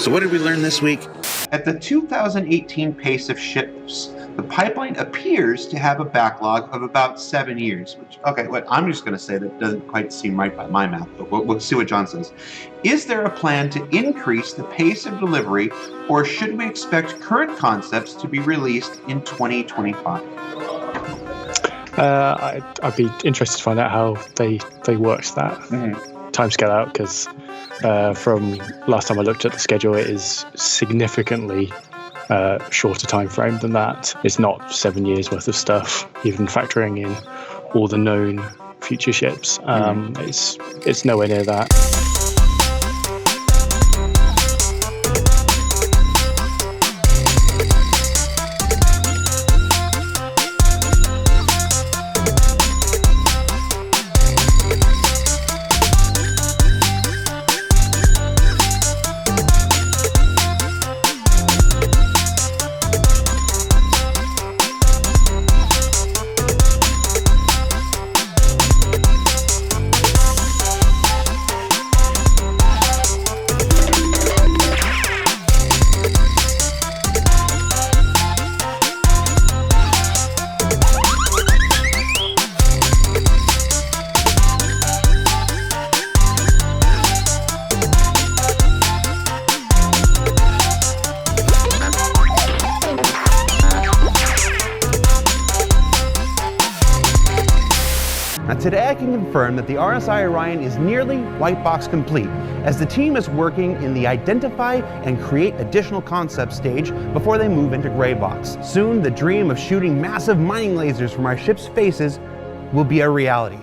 So what did we learn this week? At the 2018 pace of ships, the pipeline appears to have a backlog of about 7 years, which, okay, what I'm just going to say that doesn't quite seem right by my math, but we'll see what John says. Is there a plan to increase the pace of delivery, or should we expect current concepts to be released in 2025? I'd be interested to find out how they worked that timescale out, because from last time I looked at the schedule, it is significantly shorter time frame than that. It's not 7 years worth of stuff, even factoring in all the known future ships. It's nowhere near that. Now today I can confirm that the RSI Orion is nearly white box complete, as the team is working in the identify and create additional concept stage before they move into gray box. Soon the dream of shooting massive mining lasers from our ship's faces will be a reality.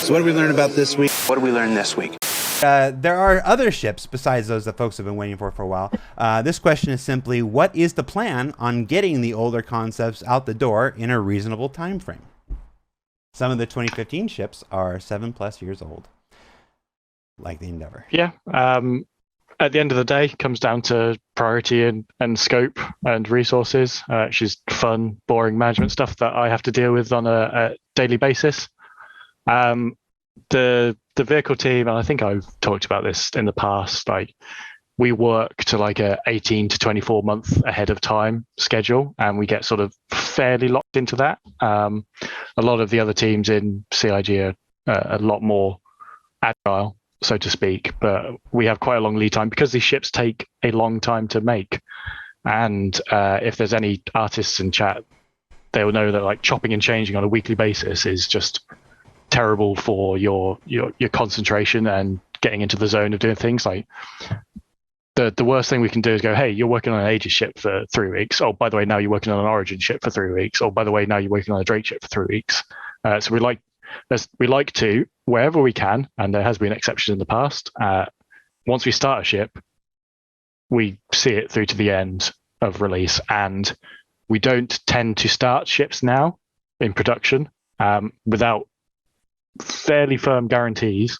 So what did we learn about this week? What did we learn this week? There are other ships besides those that folks have been waiting for a while. This question is simply, what is the plan on getting the older concepts out the door in a reasonable time frame? Some of the 2015 ships are 7+ years old, like the Endeavour. Yeah. At the end of the day, it comes down to priority and scope and resources, which is fun, boring management stuff that I have to deal with on a daily basis. The vehicle team, and I think I've talked about this in the past, like we work to like a 18 to 24 month ahead of time schedule, and we get sort of fairly locked into that. A lot of the other teams in CIG are a lot more agile, so to speak, but we have quite a long lead time because these ships take a long time to make. And if there's any artists in chat, they will know that like chopping and changing on a weekly basis is just terrible for your concentration and getting into the zone of doing things. Like the worst thing we can do is go, hey, you're working on an Aegis ship for 3 weeks. Oh, by the way, now you're working on an Origin ship for 3 weeks. Oh, by the way, now you're working on a Drake ship for 3 weeks. So we like to, wherever we can, and there has been exceptions in the past, once we start a ship, we see it through to the end of release. And we don't tend to start ships now in production without fairly firm guarantees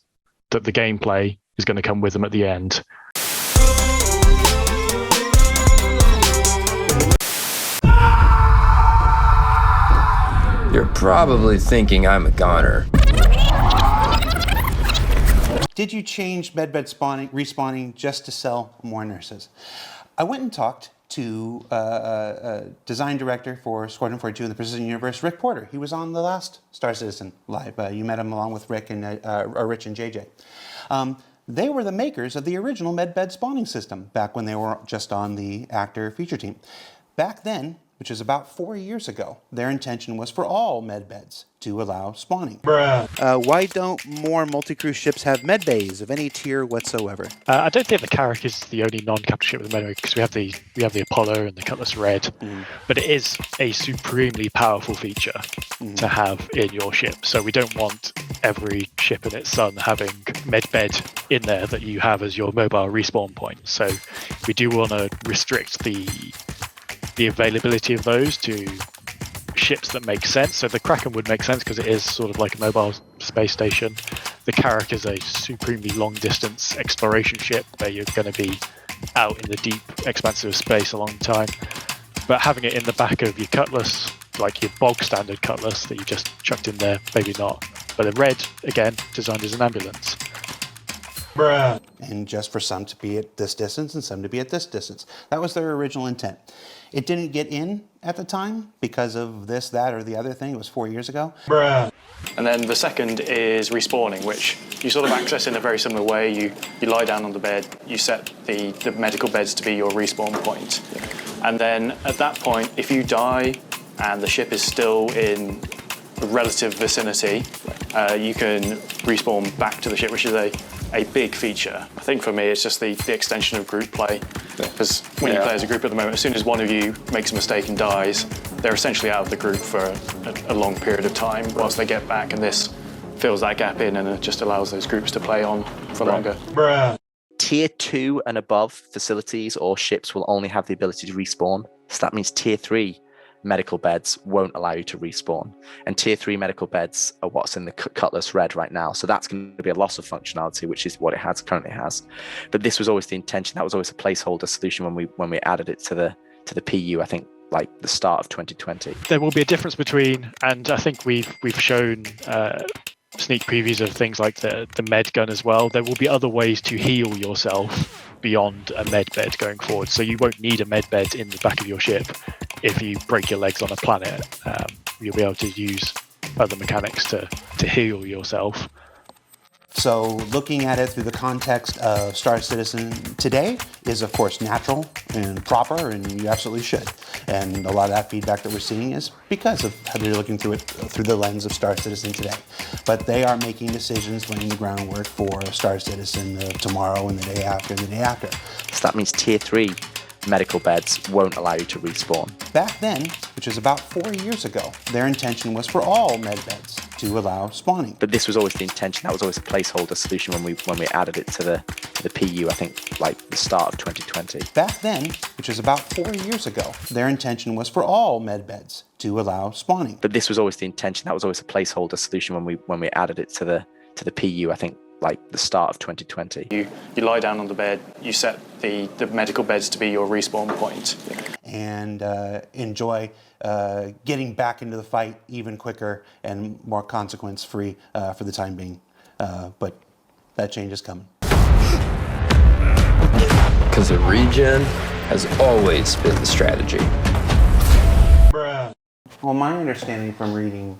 that the gameplay is going to come with them at the end. probably thinking I'm a goner. Did you change medbed respawning just to sell more nurses? I went and talked to design director for Squadron 42 in the Precision Universe, Rick Porter. He was on the last Star Citizen Live. You met him along with Rick and Rich and JJ. They were the makers of the original medbed spawning system back when they were just on the actor feature team. Back then, which is about 4 years ago, their intention was for all medbeds to allow spawning. Why don't more multi-crew ships have medbays of any tier whatsoever? I don't think the Carrack is the only non-capital ship with a medbay, because we have the Apollo and the Cutlass Red, but it is a supremely powerful feature to have in your ship. So we don't want every ship and its son having medbed in there that you have as your mobile respawn point. So we do want to restrict the availability of those to ships that make sense. So the Kraken would make sense because it is sort of like a mobile space station. The Carrack is a supremely long distance exploration ship where you're going to be out in the deep expanse of space a long time. But having it in the back of your Cutlass, like your bog standard Cutlass that you just chucked in there, maybe not. But the Red, again, designed as an ambulance. And just for some to be at this distance and some to be at this distance. That was their original intent. It didn't get in at the time because of this, that, or the other thing. It was 4 years ago. And then the second is respawning, which you sort of access in a very similar way. You lie down on the bed, you set the medical beds to be your respawn point. And then at that point, if you die and the ship is still in the relative vicinity, you can respawn back to the ship, which is a big feature. I think for me, it's just the extension of group play. Because when you play as a group at the moment, as soon as one of you makes a mistake and dies, they're essentially out of the group for a long period of time whilst they get back, and this fills that gap in and it just allows those groups to play on for longer. Tier 2 and above facilities or ships will only have the ability to respawn. So that means Tier 3 medical beds won't allow you to respawn. And Tier 3 medical beds are what's in the Cutlass Red right now. So that's going to be a loss of functionality, which is what it currently has. But this was always the intention. That was always a placeholder solution when we added it to the PU, I think, like the start of 2020. There will be a difference between, and I think we've shown sneak previews of things like the med gun as well. There will be other ways to heal yourself beyond a med bed going forward. So you won't need a med bed in the back of your ship if you break your legs on a planet. You'll be able to use other mechanics to heal yourself. So looking at it through the context of Star Citizen today is, of course, natural and proper, and you absolutely should. And a lot of that feedback that we're seeing is because of how they're looking through it through the lens of Star Citizen today. But they are making decisions, laying the groundwork for Star Citizen tomorrow and the day after and the day after. So that means Tier 3 medical beds won't allow you to respawn. Back then, which is about 4 years ago, their intention was for all med beds to allow spawning. But this was always the intention. That was always a placeholder solution when we added it to the PU, I think, like the start of 2020. Back then, which is about 4 years ago, their intention was for all med beds to allow spawning. But this was always the intention. That was always a placeholder solution when we added it to the PU, I think, like the start of 2020. You lie down on the bed, you set the medical beds to be your respawn point. And enjoy getting back into the fight even quicker and more consequence-free for the time being. But that change is coming. Because the regen has always been the strategy. Well, my understanding from reading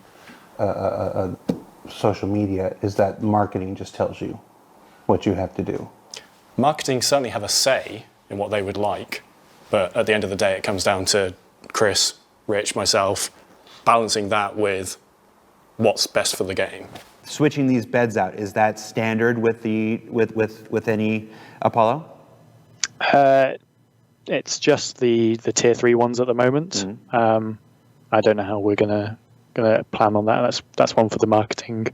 social media is that marketing just tells you what you have to do. Marketing certainly have a say in what they would like, but at the end of the day, it comes down to Chris, Rich, myself, balancing that with what's best for the game. Switching these beds out, is that standard with any Apollo? It's just the Tier 3 ones at the moment. I don't know how we're gonna plan on that. That's one for the marketing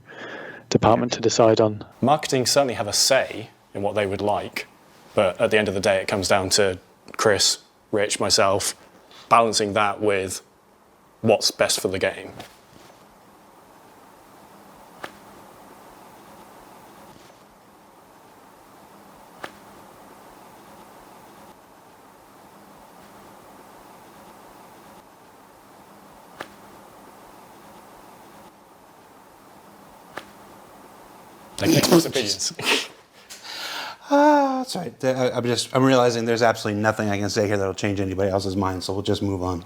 department to decide on. Marketing certainly have a say in what they would like, but at the end of the day, it comes down to Chris, Rich, myself, balancing that with what's best for the game. Express opinions. That's right. I'm realizing there's absolutely nothing I can say here that'll change anybody else's mind, so we'll just move on.